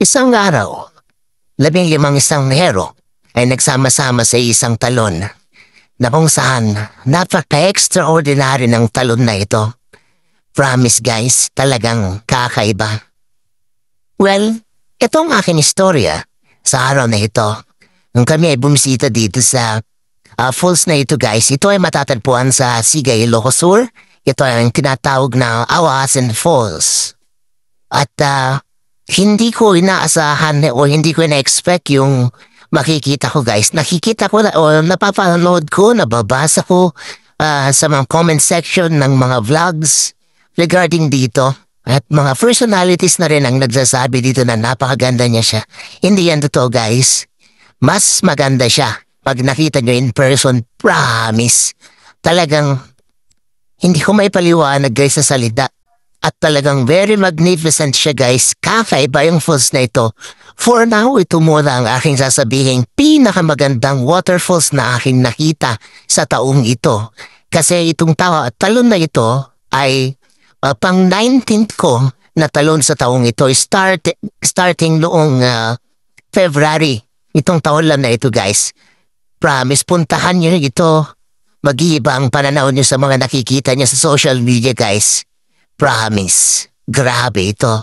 Isang araw, 15 estanghero ay nagsama-sama sa isang talon na kung saan napaka-extraordinary ng talon na ito. Promise guys, talagang kakaiba. Well, ito ang aking istorya sa araw na ito. Nung kami ay bumisita dito sa falls na ito guys, ito ay matatagpuan sa Sigay, Ilocos Sur. Ito ay ang tinatawag na Awasan Falls. At hindi ko inaasahan o hindi ko na-expect yung makikita ko guys. Nakikita ko na, o napapanood ko, nababasa ko sa mga comment section ng mga vlogs regarding dito. At mga personalities na rin ang nagsasabi dito na napakaganda niya siya. Hindi yan totoo guys. Mas maganda siya pag nakita nyo in person, promise. Talagang hindi ko may paliwanag guys sa salita. At talagang very magnificent siya guys. Kakaiba yung falls na ito. For now, ito muna ang aking sasabihin pinakamagandang waterfalls na aking nakita sa taong ito. Kasi itong talon na ito ay pang 19th ko na talon sa taong ito. Starting noong February. Itong taon lang na ito guys. Promise, puntahan nyo ito. Mag-iiba ang pananaw nyo sa mga nakikita nyo sa social media guys. Promise. Grabe ito.